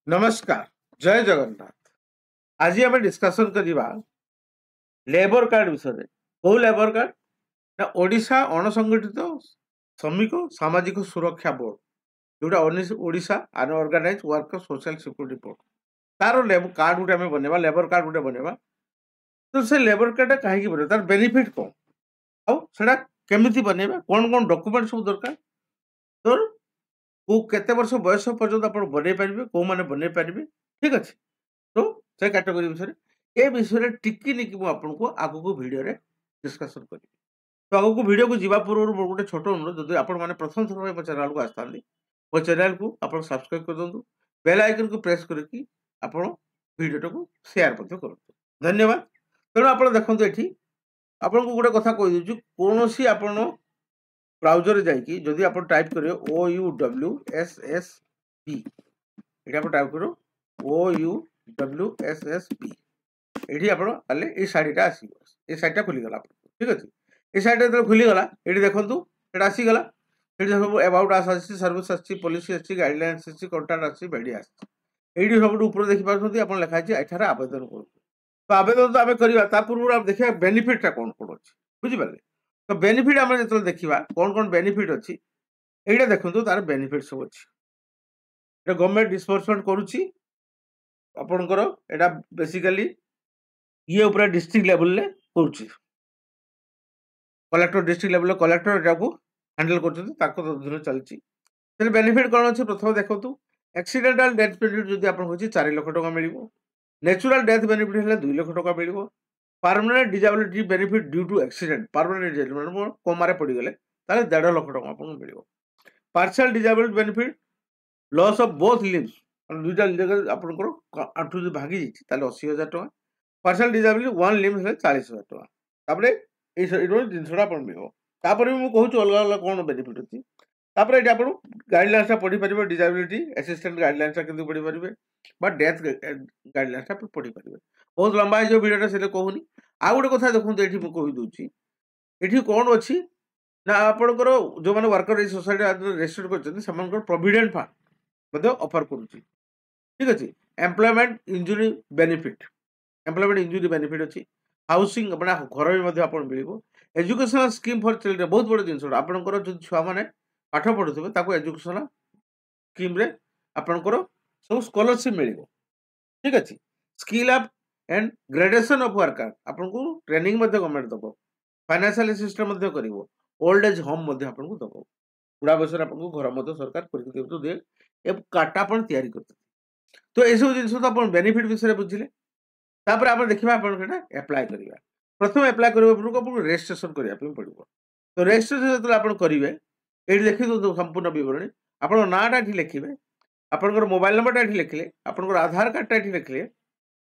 नमस्कार जय जगन्नाथ। आज आम डिस्कसन करवा लेबर कार्ड विषय। कौ लेबर कार्ड ना ओडिशा अणसंगठित श्रमिक सामाजिक सुरक्षा बोर्ड जोटा Odisha unorganised worker social security board तार लेबर कार्ड गोटे आम बनवा लेबर कार्ड गोटे बनवा। तो से लेबर कार्ड कहीं बन तार बेनिफिट कौन आउटा केमी बनवा कौन कौन डॉक्यूमेंट सब दरकार तो केते वर्ष बयस पर्यंत आप बनई पारे कौ मैंने बनई पारे ठीक अच्छे। तो से कैटेगोरी विषय ए विषय टिकी निकी मुझे आपको भिडियो डिस्कसन करी। तो आगे भिडियो को जीवा पूर्व गोटे छोट अनुरोध जब आप प्रथम थर मो चैनल को आसता मो चैनल को आप सब्सक्राइब कर दिखाँ बेल आइकन को प्रेस करके आप भिडियो को शेयर करूँ। धन्यवाद। तेणु आप देखो ये आपको गोटे कथा कही दूँ कौन सी आप ब्राउजर जाकि जदि आप टाइप करेंगे OUWSSP ये आप टाइप करो OUWSSP ये आप साइटा आस साइटा खुलीगला ठीक अच्छे। ये साइट जो खुलीगला ये देखूँ ये आसीगला ये सब अबाउट आस सर्विस आसी पॉलिसी आसी गाइडलाइंस आसी कंटाक्ट आसी बेडी आसी सब ऊपर देखिए आप लिखाई एठार आवेदन कर। तो आवेदन तो आम करवा पूर्व आप देखिए बेनिफिटा कौन कौन अच्छे बुझिपारे। तो बेनिफिट आम जो देखा कौन कौन बेनिफिट अच्छी ये देखो तार बेनिफिट सब अच्छे। गवर्नमेंट डिस्बर्समेंट करुच्ची आपणकर एटा बेसिकली ये ऊपर डिस्ट्रिक्ट लेवल रे करुच्ची कलेक्टर डिस्ट्रिक्ट लेवल कलेक्टर एटा को हैंडल कर चलती। बेनिफिट कौन अच्छे प्रथम देखो एक्सीडेंटाल डेथ बेनिफिट जब आप 4 लाख टका मिल नेचुरल डेथ बेनिफिट है 2 लाख टका मिल permanent disability benefit due to accident permanent disability कोमारे पड़गले 1.5 लाख टका आपको मिल partial disability benefit loss of both limbs दुईटा आपंकर आंठू भांगी 80,000 टका पार्शियल डिजेबिलिटी 1 लिम्स 40,000 टका जिनसा आप मिल मुझे अलग अलग कौन बेनिफिट अच्छी ये आप गाइडलाइंस पढ़ी पारे डिजेबिलिटी असिस्टेंट गाइडलाइंस के पढ़ी पारे डेथ गाइडलाइंस पढ़ी पारे बहुत लंबा है जो भिडियो से कहूनी। आउ गोटे कथा देखो ये कहीदे ये कौन अच्छी ना आपंकर जो मैंने वर्कर सोसाइटी रेजिस्टर कर प्रोविडेंट फंड ऑफर करुच्ची ठीक अच्छे। एम्प्लॉयमेंट इंजुरी बेनिफिट अच्छी हाउसिंग अपना घर भी आप मिल एजुकेशनल स्कीम फॉर चिल्ड्रेन बहुत बड़ जिन आपंकर जो छुआ मैंने पाठ पढ़ुवे एजुकेशनल स्कीम रे आपंकर सब स्कॉलरशिप मिल ठीक अच्छे। Skill up and gradation of worker आपको ट्रेनिंग गवर्नमेंट दब फाइनेंशियल असिस्टेंस कर ओल्ड एज होम आपको दब बुढ़ा बयस आपको घर सरकार दिए कार्ड आप तैयारी करते। तो यह सब जिन तो बेनिफिट विषय बुझे तापर आप देखा आप एप्लाय करवा प्रथम एप्लाय करने पूर्व आपको रजिस्ट्रेशन करने पड़ो। तो रजिस्ट्रेशन जो आप करेंगे ये देखी दो संपूर्ण बरणी आप नाटा ये लिखे आपंकर मोबाइल नंबर ये लिखिले आपंकर आधार कार्डटा ये लिखिले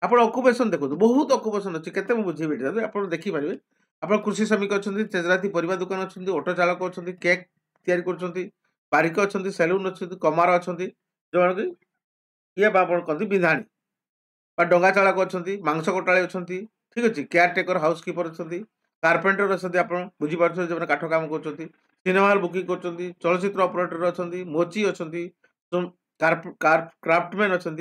आप अक्युपेशन देखो बहुत अक्युपेशन अच्छे के बुझे आप देखिपारे आप कृषि श्रमिक अच्छा तेजराती परिवा दुकान अच्छा ऑटो चालक अच्छा केक तैयारी कर बारिक अच्छा सेलून अच्छा कमार अच्छा जो ये कहते बिंधाणी डंगा चालक अच्छा मांस कटाड़ी अच्छा ठीक अच्छे केयर टेकर हाउस कीपर अच्छा कारपेंटर अच्छा आप बुझीपार जो काठ काम कर सिनेमा हॉल बुकिंग कर चलचित्र ऑपरेटर अच्छा मोची अच्छा क्राफ्टमैन अच्छा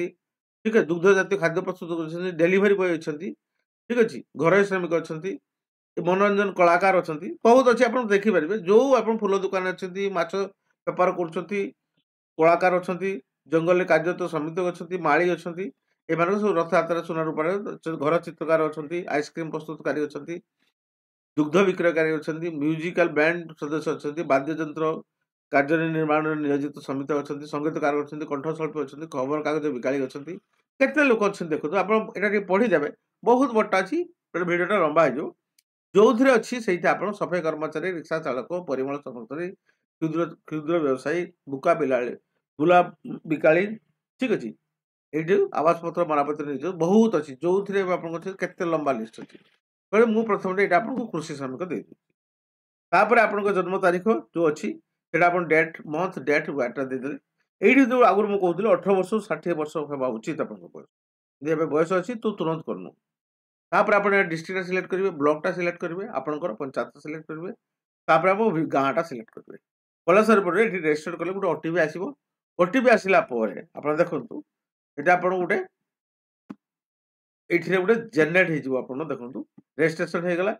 ठीक है दुग्ध जातीय खाद्य प्रस्तुत कर डेलीवरी बॉय अच्छा ठीक अच्छे घर श्रमिक अच्छा मनोरंजन कलाकार अच्छा बहुत अच्छे आप देखिपारे जो आप फूल दुकान अच्छा माछ बेपार कलाकार अच्छा जंगल में कार्यरत श्रमिक अच्छा माली अच्छा एम सब रथ यात्रा सुना रूपार घर चित्रकार अच्छा आइसक्रीम प्रस्तुतकारी अच्छा दुग्ध विक्रयकारी अच्छा म्यूजिकल बैंड सदस्य अच्छा वाद्ययंत्र कार्य निर्माण नियोजित श्रमिक अच्छा संगीतकार अच्छा कंठशिल्पी अच्छा खबर कागज विकाली अच्छा केते लोक अच्छे देखो आप पढ़ीदे बहुत बड़ा अच्छी भिडियोटा लंबा हो जो अच्छी से सफाई कर्मचारी रिक्शा चालक परिमल कर्मचारी क्षुद्र क्षुद्र व्यवसायी बुका बुला बिकाली ठीक अच्छे ये आवास पत्र मरामती नियोजित बहुत अच्छी जो आपते लंबा लिस्ट अच्छी कहते मुझे प्रथम ये आपको कृषि श्रमिक देपर आप जन्म तारीख जो अच्छी डेट मंथ डेट वाटा देदेले ये जो आगुरी मुझे कहूँ 18 वर्ष 60 वर्ष होगा उचित आप बयस बयस अच्छी तो तुरंत करनु तापर आप डिस्ट्रिक्ट सिलेक्ट करेंगे ब्लॉकटा सिलेक्ट करेंगे आपंकर पंचायत सिलेक्ट करेंगे तापर आप गाँटा सिलेक्ट करेंगे कला सारे रेजिस्टर कले गोटे ओटीपी आसो ओटीपी आसला आप देखो এটা ଆପଣ ଗୋଟେ ଏଇଥିରେ ଗୋଟେ ଜେନେରେଟ୍ ହେଇଯିବ। ଆପଣ ଦେଖନ୍ତୁ ରେଜିଷ୍ଟ୍ରେସନ ହେଇଗଲା।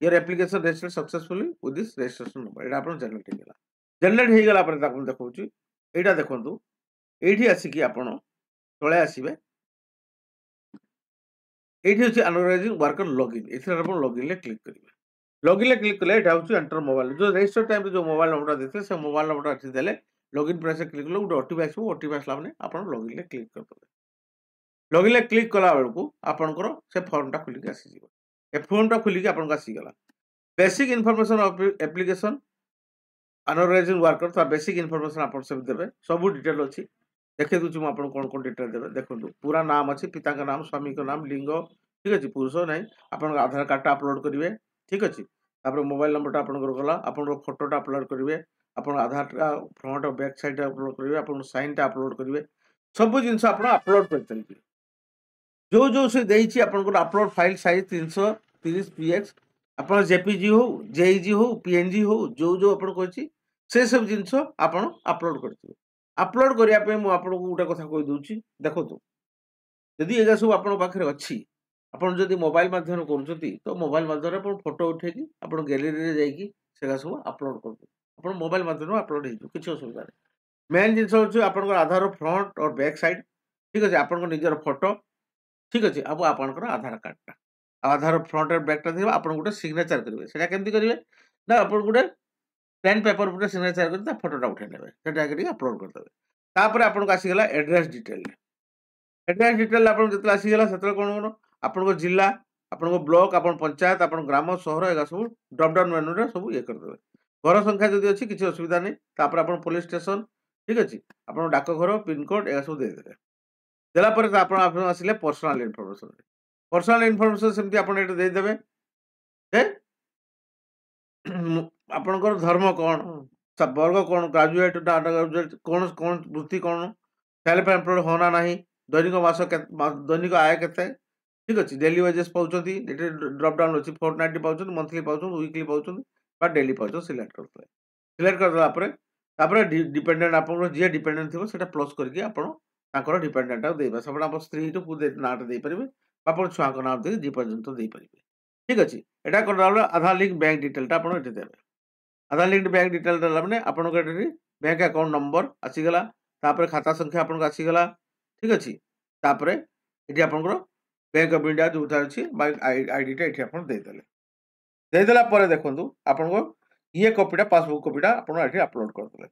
Your application registered successfully with this registration number. ଏଇଟା ଆପଣ ଜେନେରେଟ୍ ହେଇଗଲା। ଜେନେରେଟ୍ ହେଇଗଲା ପରେ ତାକୁ ଦେଖଉଛି ଏଇଟା ଦେଖନ୍ତୁ ଏଇଠି ଆସିକି ଆପଣ ତଳେ ଆସିବେ। ଏଇଠି ଅଛି ଆନରାଇଜିଂ ୱାର୍କର ଲଗ୍ଇନ୍। ଏଥିରେ ଆପଣ ଲଗ୍ଇନ୍ରେ କ୍ଲିକ୍ କରିବେ। ଲଗ୍ଇନ୍ରେ କ୍ଲିକ୍ କଲେ ଏଇଟା ହେଉଛି ଏଣ୍ଟର ମୋବାଇଲ। ଯେଉଁ ରେଜିଷ୍ଟର ଟାଇମ୍ରେ ଯେଉଁ ମୋବାଇଲ ନମ୍ବରଟା ଦେଇଥିଲେ ସେ ମୋବାଇଲ ନମ୍ବରଟା ଏଠି ଦେଲେ ଲଗ୍ଇନ୍ ପ୍ରେସ୍ରେ କ୍ଲିକ୍ କଲେ ଗୋଟେ ଓଟିପି ଆସିବ। ଓଟିପି ଆସିଲା ମାନେ ଆପଣ ଲଗ୍ଇନ୍ରେ କ୍ଲିକ୍ କରିଦେବେ। ଲଗ୍ଇନ୍ରେ କ୍ଲିକ୍ କଲା ବେଳକୁ ଆପଣଙ୍କର ସେ ଫର୍ମଟା ଖୋଲିକି ଆସିଯିବ। ଏ ଫର୍ମଟା ଖୋଲିକି ଆପଣଙ୍କୁ ଆସିଗଲା। ବେସିକ୍ ଇନଫର୍ମେସନ୍ ଅଫ୍ ଆପ୍ଲିକେସନ୍ ଆନରାଇଜିଂ ୱାର୍କର ତା ବେସିକ୍ ଇନଫର୍ମେସନ୍ ଆପଣ ସେମିତି ଦେବେ। ସବୁ ଡିଟେଲ୍ ଅଛି। ଦେଖେଇ ଦେଉଛି ମୁଁ ଆପଣଙ୍କୁ କ'ଣ ଡିଟେଲ୍ ଦେବେ। ଦେଖନ୍ତୁ ପୁରା ନାମ ଅଛି, ପିତାଙ୍କ ନାମ, ସ୍ୱାମୀଙ୍କ ନାମ, ଲିଙ୍ଗ, ଠିକ୍ ଅଛି, ପୁରୁଷ ନାହିଁ। ଆପଣଙ୍କ ଆଧାର କାର୍ଡ଼ଟା ଅପଲୋଡ଼ କରିବେ, ଠିକ୍ ଅଛି। ତାପରେ ମୋବାଇଲ ନମ୍ବରଟା ଆପଣଙ୍କର ଗଲା। ଆପଣଙ୍କର ଫଟୋଟା ଅପଲୋଡ଼ କରିବେ। ଆପଣଙ୍କ ଆଧାରଟା ଫ୍ରଣ୍ଟ ଆଉ ବ୍ୟାକ୍ ସାଇଡ଼୍ଟା ଅପଲୋଡ଼ କରିବେ। ଆପଣଙ୍କ ସାଇନ୍ଟା ଅପଲୋଡ଼ କରିବେ। ସବୁ ଜିନିଷ ଆପଣ ଅପଲୋଡ଼ କରିଚାଲିବେ। ଯେଉଁ ସେ ଦେଇଛି ଆପଣଙ୍କର ଅପଲୋଡ଼ ଫାଇଲ୍ ସାଇଜ୍ 330 PX, ଆପଣ ଜେପିଜି ହଉ, ଜେଇଜି ହଉ, ପିଏନ୍ଜି ହଉ, ଯେଉଁ ଆପଣ କହିଛି ସେସବୁ ଜିନିଷ ଆପଣ ଅପଲୋଡ଼ କରିଥିବେ। ଅପଲୋଡ଼ କରିବା ପାଇଁ ମୁଁ ଆପଣଙ୍କୁ ଗୋଟେ କଥା କହିଦେଉଛି। ଦେଖନ୍ତୁ ଯଦି ଏଗୁଡ଼ା ସବୁ ଆପଣଙ୍କ ପାଖରେ ଅଛି, ଆପଣ ଯଦି ମୋବାଇଲ ମାଧ୍ୟମରେ କରୁଛନ୍ତି ତ ମୋବାଇଲ ମାଧ୍ୟମରେ ଆପଣ ଫଟୋ ଉଠେଇକି ଆପଣ ଗ୍ୟାଲେରୀରେ ଯାଇକି ସେଗୁଡ଼ା ସବୁ ଅପଲୋଡ଼ କରିଦେବେ। ଆପଣ ମୋବାଇଲ ମାଧ୍ୟମରେ ଅପଲୋଡ଼ ହେଇଯିବ, କିଛି ଅସୁବିଧା ନାହିଁ। ମେନ୍ ଜିନିଷ ହେଉଛି ଆପଣଙ୍କର ଆଧାର ଫ୍ରଣ୍ଟ ଓ ବ୍ୟାକ୍ ସାଇଡ଼୍, ଠିକ୍ ଅଛି, ଆପଣଙ୍କ ନିଜର ଫଟୋ, ଠିକ୍ ଅଛି, ଆଉ ଆପଣଙ୍କର ଆଧାର କାର୍ଡ଼ଟା। ଆଧାର ଫ୍ରଣ୍ଟ ଆଉ ବ୍ୟାକ୍ଟା ଥିବ। ଆପଣ ଗୋଟେ ସିଗ୍ନେଚର କରିବେ। ସେଇଟା କେମିତି କରିବେ ନା ଆପଣ ଗୋଟେ ପେନ୍ ପେପର ଉପରେ ସିଗ୍ନେଚର କରି ତା ଫଟୋଟା ଉଠେଇ ନେବେ। ସେଟା ଟିକେ ଅପଲୋଡ଼ କରିଦେବେ। ତାପରେ ଆପଣଙ୍କୁ ଆସିଗଲା ଆଡ୍ରେସ୍ ଡିଟେଲ୍। ଆଡ୍ରେସ୍ ଡିଟେଲ୍ ଆପଣଙ୍କୁ ଯେତେବେଳେ ଆସିଗଲା ସେତେବେଳେ କ'ଣ ଆପଣଙ୍କ ଜିଲ୍ଲା, ଆପଣଙ୍କ ବ୍ଲକ, ଆପଣ ପଞ୍ଚାୟତ, ଆପଣ ଗ୍ରାମ, ସହର ଏଗୁଡ଼ା ସବୁ ଡ୍ରପଡାଉନ୍ ମେନୁରେ ସବୁ ଇଏ କରିଦେବେ। ଘର ସଂଖ୍ୟା ଯଦି ଅଛି କିଛି ଅସୁବିଧା ନାହିଁ। ତାପରେ ଆପଣ ପୋଲିସ ଷ୍ଟେସନ, ଠିକ୍ ଅଛି, ଆପଣଙ୍କ ଡାକଘର, ପିନକୋଡ଼ ଏଗୁଡ଼ା ସବୁ ଦେଇଦେବେ। ଦେଲା ପରେ ଆପଣ ଆସିଲେ ପର୍ସନାଲ ଇନଫର୍ମେସନ୍। ପର୍ସନାଲ ଇନଫର୍ମେସନ୍ ସେମିତି ଆପଣ ଏଠି ଦେଇଦେବେ ଯେ ଆପଣଙ୍କର ଧର୍ମ କ'ଣ, ବର୍ଗ କ'ଣ, ଗ୍ରାଜୁଏଟ୍ ନା ଗ୍ରାଜୁଏଟ୍, କ'ଣ ବୃତ୍ତି କ'ଣ, ସେଲ୍ଫ ଏମ୍ପ୍ଲଏଡ୍ ହଁ ନା ନାହିଁ, ଦୈନିକ ଦୈନିକ ଆୟ କେତେ, ଠିକ୍ ଅଛି, ଡେଲି ୱେଜେସ୍ ପାଉଛନ୍ତି, ଏଠି ଡ୍ରପଡାଉନ୍ ଅଛି, ଫୋର୍ଟନାଇଟଲି ପାଉଛନ୍ତି, ମନ୍ଥଲି ପାଉଛନ୍ତି, ୱିକଲି ପାଉଛନ୍ତି ବା ଡେଲି ପାଉଛନ୍ତି, ସିଲେକ୍ଟ କରିଦେବେ। ସିଲେକ୍ଟ କରିଦେଲା ପରେ ତାପରେ ଡିପେଣ୍ଡେଣ୍ଟ ଆପଣଙ୍କର ଯିଏ ଡିପେଣ୍ଡେଣ୍ଟ ଥିବ ସେଇଟା ପ୍ଲସ୍ କରିକି ଆପଣ ତାଙ୍କର ଡିପେଣ୍ଡେଣ୍ଟଟାକୁ ଦେଇପାରିବେ। ସବୁବେଳେ ଆପଣ ସ୍ତ୍ରୀଠୁ ନାଁଟା ଦେଇପାରିବେ, ଆପଣ ଛୁଆଙ୍କ ନାଁ ଦେଇକି ଜୀବ ପର୍ଯ୍ୟନ୍ତ ଦେଇପାରିବେ। ଠିକ୍ ଅଛି। ଏଇଟା କଲା ବେଳେ ଆଧାର ଲିଙ୍କ ବ୍ୟାଙ୍କ ଡିଟେଲଟା ଆପଣ ଏଠି ଦେବେ। ଆଧାର ଲିଙ୍କ ବ୍ୟାଙ୍କ ଡିଟେଲ ଦେଲା ମାନେ ଆପଣଙ୍କ ଏଠି ବ୍ୟାଙ୍କ ଆକାଉଣ୍ଟ ନମ୍ବର ଆସିଗଲା। ତାପରେ ଖାତା ସଂଖ୍ୟା ଆପଣଙ୍କ ଆସିଗଲା, ଠିକ୍ ଅଛି। ତାପରେ ଏଠି ଆପଣଙ୍କର ବ୍ୟାଙ୍କ ଅଫ୍ ଇଣ୍ଡିଆ ଯେଉଁଟା ଅଛି ବା ଆଇଡିଟା ଏଠି ଆପଣ ଦେଇଦେଲେ। ଦେଇଦେଲା ପରେ ଦେଖନ୍ତୁ ଆପଣଙ୍କ ଇଏ କପିଟା, ପାସବୁକ୍ କପିଟା ଆପଣ ଏଠି ଅପଲୋଡ଼ କରିଦେଲେ।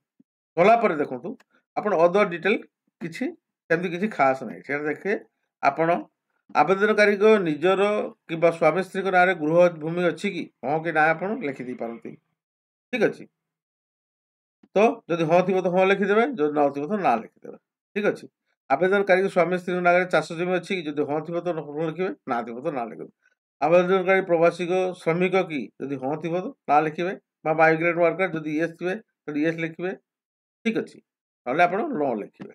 କଲା ପରେ ଦେଖନ୍ତୁ ଆପଣ ଅଦର ଡିଟେଲ କିଛି ସେମିତି କିଛି ଖାସ୍ ନାହିଁ। ସେଟା ଦେଖିବେ ଆପଣ ଆବେଦନକାରୀଙ୍କ ନିଜର କିମ୍ବା ସ୍ୱାମୀ ସ୍ତ୍ରୀଙ୍କ ନାଁରେ ଗୃହ ଭୂମି ଅଛି କି, ହଁ କି ନା ଆପଣ ଲେଖିଦେଇପାରନ୍ତି, ଠିକ୍ ଅଛି। ତ ଯଦି ହଁ ଥିବ ତ ହଁ ଲେଖିଦେବେ, ଯଦି ନ ଥିବ ତ ନା ଲେଖିଦେବେ, ଠିକ୍ ଅଛି। ଆବେଦନକାରୀଙ୍କ ସ୍ୱାମୀ ସ୍ତ୍ରୀଙ୍କ ନାଁରେ ଚାଷ ଜମି ଅଛି କି, ଯଦି ହଁ ଥିବ ତ ହଁ ଲେଖିବେ, ନା ଥିବ ତ ନା ଲେଖିବେ। ଆବେଦନକାରୀ ପ୍ରବାସୀଙ୍କ ଶ୍ରମିକ କି, ଯଦି ହଁ ଥିବ ତ ନା ଲେଖିବେ, ବା ମାଇଗ୍ରେଣ୍ଟ ୱାର୍କର ଯଦି ୟେସ୍ ଥିବେ ଯଦି ୟେସ୍ ଲେଖିବେ, ଠିକ୍ ଅଛି। ନହେଲେ ଆପଣ ନ ଲେଖିବେ।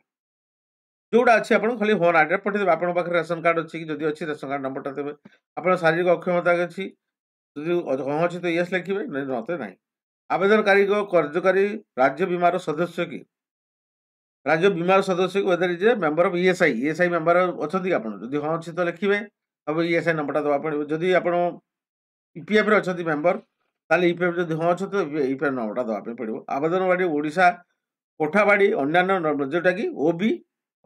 ଯେଉଁଟା ଅଛି ଆପଣ ଖାଲି ହଁ ନାଁରେ ପଠାଇଦେବେ। ଆପଣଙ୍କ ପାଖରେ ରେସନ କାର୍ଡ଼ ଅଛି କି, ଯଦି ଅଛି ରେସନ କାର୍ଡ଼ ନମ୍ବରଟା ଦେବେ। ଆପଣ ଶାରୀରିକ ଅକ୍ଷମତା ଅଛି, ଯଦି ହଁ ଅଛି ତ ୟେସ୍ ଲେଖିବେ, ନହେଲେ ନାହିଁ। ଆବେଦନକାରୀଙ୍କ କାର୍ଯ୍ୟକାରୀ ରାଜ୍ୟ ବୀମାର ସଦସ୍ୟ କି, ରାଜ୍ୟ ବୀମାର ସଦସ୍ୟ କି weather is a member of ESI member ଅଛନ୍ତି କି ଆପଣ, ଯଦି ହଁ ଅଛି ତ ଲେଖିବେ, ଆଉ ଇଏସ୍ଆଇ ନମ୍ବରଟା ଦେବା ପଡ଼ିବ। ଯଦି ଆପଣ ଇପିଏଫ୍ରେ ଅଛନ୍ତି ମେମ୍ବର, ତାହେଲେ ଇପିଏଫ୍ ଯଦି ହଁ ଅଛନ୍ତି ତ ଇପିଏଫ୍ ନମ୍ବରଟା ଦେବା ପାଇଁ ପଡ଼ିବ। ଆବେଦନକାରୀ ଓଡ଼ିଶା କୋଠାବାଡ଼ି ଅନ୍ୟାନ୍ୟ ଯେଉଁଟାକି OB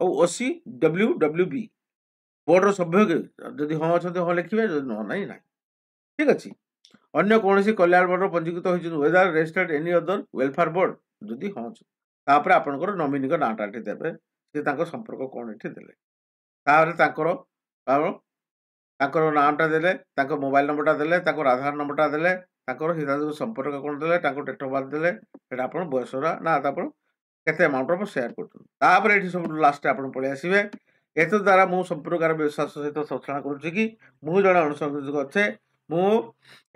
ଆଉ OC WWB ବୋର୍ଡର ସଭ୍ୟ କି, ଯଦି ହଁ ଅଛନ୍ତି ହଁ ଲେଖିବେ, ଯଦି ହଁ ନାହିଁ ନାହିଁ, ଠିକ୍ ଅଛି। ଅନ୍ୟ କୌଣସି କଲ୍ୟାଣ ବୋର୍ଡର ପଞ୍ଜୀକୃତ ହୋଇଛନ୍ତି, whether registered any other welfare board, ଯଦି ହଁ ଅଛି। ତାପରେ ଆପଣଙ୍କର ନମିନିଙ୍କ ନାଁଟା ଏଠି ଦେବେ, ସେ ତାଙ୍କ ସମ୍ପର୍କ କ'ଣ ଏଠି ଦେଲେ। ତାପରେ ତାଙ୍କର ନାଁଟା ଦେଲେ, ତାଙ୍କ ମୋବାଇଲ ନମ୍ବରଟା ଦେଲେ, ତାଙ୍କର ଆଧାର ନମ୍ବରଟା ଦେଲେ, ତାଙ୍କର ହିତାଧିକାରୀ ସମ୍ପର୍କ କ'ଣ ଦେଲେ, ତାଙ୍କ ଡେଟ୍ ଅଫ୍ ବାର୍ଥ ଦେଲେ, ସେଇଟା ଆପଣ ବୟସର ନା ଆପଣ କେତେ ଆମାଉଣ୍ଟର ସେୟାର କରୁଛନ୍ତି। ତାପରେ ଏଠି ସବୁ ଲାଷ୍ଟରେ ଆପଣ ପଳେଇ ଆସିବେ। ଏତଦ୍ ଦ୍ୱାରା ମୁଁ ସମ୍ପୂର୍ଣ୍ଣ ବିଶ୍ୱାସ ସହିତ ଘୋଷଣା କରୁଛି କି ମୁଁ ଜଣେ ଅନୁସଂରକ୍ଷକ ଅଟେ। ମୁଁ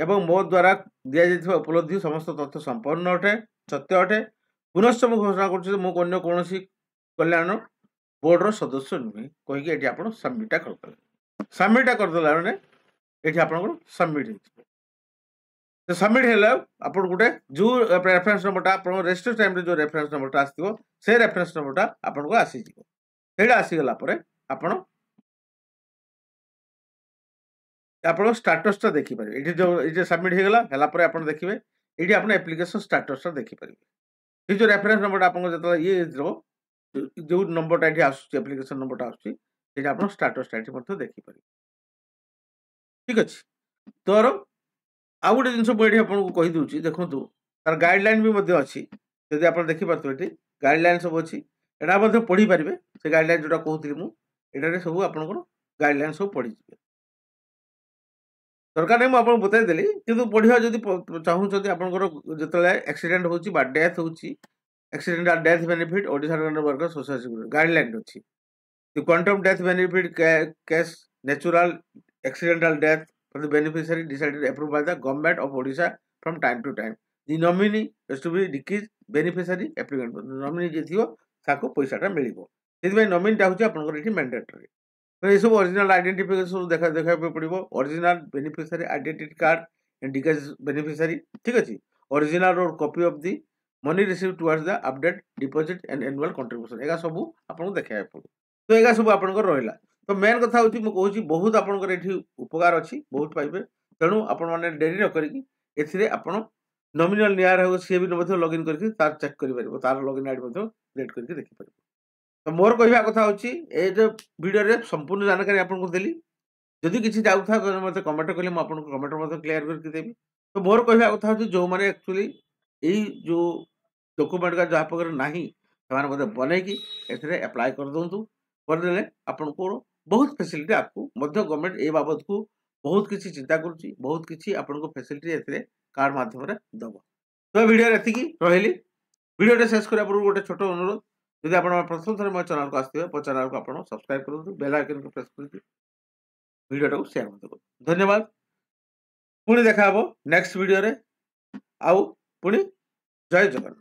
ଏବଂ ମୋ ଦ୍ୱାରା ଦିଆଯାଇଥିବା ଉପଲବ୍ଧି ସମସ୍ତ ତଥ୍ୟ ସମ୍ପନ୍ନ ଅଟେ, ସତ୍ୟ ଅଟେ। ପୁନଶ୍ଚ ମୁଁ ଘୋଷଣା କରୁଛି ଯେ ମୁଁ ଅନ୍ୟ କୌଣସି କଲ୍ୟାଣ ବୋର୍ଡର ସଦସ୍ୟ ନୁହେଁ କହିକି ଏଠି ଆପଣ ସବମିଟ୍ଟା କରିଦେଲେ। ସବମିଟ୍ଟା କରିଦେଲା ମାନେ ଏଠି ଆପଣଙ୍କର ସବମିଟ୍ ହେଇଯିବ। ସବମିଟ୍ ହେଲା ଆପଣ ଗୋଟେ ଯେଉଁ ରେଫରେନ୍ସ ନମ୍ବରଟା ଆପଣଙ୍କ ରେଜିଷ୍ଟର ଟାଇମ୍ରେ ଯେଉଁ ରେଫରେନ୍ସ ନମ୍ବରଟା ଆସିଥିବ ସେ ରେଫରେନ୍ସ ନମ୍ବରଟା ଆପଣଙ୍କୁ ଆସିଯିବ। ସେଇଟା ଆସିଗଲା ପରେ ଆପଣ ଷ୍ଟାଟସଟା ଦେଖିପାରିବେ। ଏଠି ଯୋଉ ଏଠି ସବମିଟ୍ ହେଇଗଲା ହେଲା ପରେ ଆପଣ ଦେଖିବେ ଏଠି ଆପଣ ଆପ୍ଲିକେସନ ଷ୍ଟାଟସଟା ଦେଖିପାରିବେ। ଏଇ ଯୋଉ ରେଫରେନ୍ସ ନମ୍ବରଟା ଆପଣଙ୍କ ଯେତେବେଳେ ଇଏ ହେଇଯିବ ଯୋଉ ନମ୍ବରଟା ଏଠି ଆସୁଛି ଆପ୍ଲିକେସନ ନମ୍ବରଟା ଆସୁଛି ସେଇଟା ଆପଣ ଷ୍ଟାଟସଟା ଏଠି ମଧ୍ୟ ଦେଖିପାରିବେ। ଠିକ ଅଛି। ତୋର ଆଉ ଗୋଟେ ଜିନିଷ ମୁଁ ଏଠି ଆପଣଙ୍କୁ କହିଦେଉଛି ଦେଖନ୍ତୁ ତାର ଗାଇଡଲାଇନ ବି ମଧ୍ୟ ଅଛି। ଯଦି ଆପଣ ଦେଖିପାରୁଥିବେ ଏଠି ଗାଇଡଲାଇନ ସବୁ ଅଛି ଏଟା ମଧ୍ୟ ପଢିପାରିବେ। ସେ ଗାଇଡଲାଇନ ଯୋଉଟା କହୁଥିଲି ମୁଁ ଏଠାରେ ସବୁ ଆପଣଙ୍କର ଗାଇଡଲାଇନ ସବୁ ପଢିଯିବେ। ଦରକାର ନାହିଁ ମୁଁ ଆପଣଙ୍କୁ ବତାଇ ଦେଲି କିନ୍ତୁ ପଢିବା ଯଦି ଚାହୁଁଛନ୍ତି ଆପଣଙ୍କର ଯେତେବେଳେ ଆକ୍ସିଡେଣ୍ଟ ହେଉଛି ବା ଡେଥ୍ ହେଉଛି accidental death benefit Odisha Workers Social Security guideline ଅଛି। The quantum death benefit case natural accidental death for the beneficiary decided approved by the government of Odisha from time to time. The nominee has to be decreased beneficiary applicant. Nominee ଯେ ଥିବ ତାକୁ ପଇସାଟା ମିଳିବ। ସେଥିପାଇଁ ନୋମିନିଟା ହେଉଛି ଆପଣଙ୍କର ଏଠି mandatory. ଏସବୁ ଅରିଜିନାଲ ଆଇଡେଣ୍ଟିଫିକେସନ ସବୁ ଦେଖାଇବାକୁ ପଡ଼ିବ। Original beneficiary identity card and ଡିକେଜ୍ ବେନିଫିସିଆରୀ ଠିକ ଅଛି। Original copy of the money receive towards the update deposit and annual contribution ଏଗା ସବୁ ଆପଣଙ୍କୁ ଦେଖାଇବାକୁ ପଡ଼ିବ। ତ ଏଗା ସବୁ ଆପଣଙ୍କର ରହିଲା। ତ ମେନ୍ କଥା ହେଉଛି ମୁଁ କହୁଛି ବହୁତ ଆପଣଙ୍କର ଏଠି ଉପକାର ଅଛି ବହୁତ ପାଇବେ। ତେଣୁ ଆପଣମାନେ ଡେରି ନ କରିକି ଏଥିରେ ଆପଣ ନମିନାଲ ନିଆର ହେବ ସିଏ ବି ମଧ୍ୟ ଲଗ୍ଇନ୍ କରିକି ତାର ଚେକ୍ କରିପାରିବ ତାର ଲଗ୍ଇନ୍ ଆଇଡି ମଧ୍ୟ କ୍ରିଏଟ୍ କରିକି ଦେଖିପାରିବ। ତ ମୋର କହିବା କଥା ହେଉଛି ଏ ଯୋଉ ଭିଡ଼ିଓରେ ସମ୍ପୂର୍ଣ୍ଣ ଜାଣକାରୀ ଆପଣଙ୍କୁ ଦେଲି। ଯଦି କିଛି ଯାଉଥାଏ ତାହେଲେ ମୋତେ କମେଣ୍ଟ କଲେ ମୁଁ ଆପଣଙ୍କୁ କମେଣ୍ଟ ମଧ୍ୟ କ୍ଲିୟର କରିକି ଦେବି। ତ ମୋର କହିବା କଥା ହେଉଛି ଯେଉଁମାନେ ଆକ୍ଚୁଆଲି ଏଇ ଯୋଉ ଡକୁମେଣ୍ଟ ଯାହା ପାଖରେ ନାହିଁ ସେମାନେ ମଧ୍ୟ ବନେଇକି ଏଥିରେ ଆପ୍ଲାଏ କରିଦିଅନ୍ତୁ। କରିଦେଲେ ଆପଣଙ୍କର ବହୁତ ଫେସିଲିଟି ଆଗକୁ ମଧ୍ୟ ଗଭର୍ଣ୍ଣମେଣ୍ଟ ଏ ବାବଦକୁ ବହୁତ କିଛି ଚିନ୍ତା କରୁଛି। ବହୁତ କିଛି ଆପଣଙ୍କୁ ଫେସିଲିଟି ଏଥିରେ କାର୍ଡ ମାଧ୍ୟମରେ ଦେବ। ତ ଭିଡ଼ିଓରେ ଏତିକି ରହିଲି। ଭିଡ଼ିଓଟା ଶେଷ କରିବା ପୂର୍ବରୁ ଗୋଟେ ଛୋଟ ଅନୁରୋଧ ଯଦି ଆପଣ ପ୍ରଥମ ଥର ମୋ ଚ୍ୟାନେଲକୁ ଆସିଥିବେ ମୋ ଚ୍ୟାନେଲକୁ ଆପଣ ସବସ୍କ୍ରାଇବ କରନ୍ତୁ ବେଲ୍ ଆଇକନକୁ ପ୍ରେସ୍ କରିକି ଭିଡ଼ିଓଟାକୁ ସେୟାର ମଧ୍ୟ କରନ୍ତୁ। ଧନ୍ୟବାଦ। ପୁଣି ଦେଖା ହେବ ନେକ୍ସଟ ଭିଡ଼ିଓରେ। ଆଉ ପୁଣି ଜୟ ଜଗନ୍ନାଥ।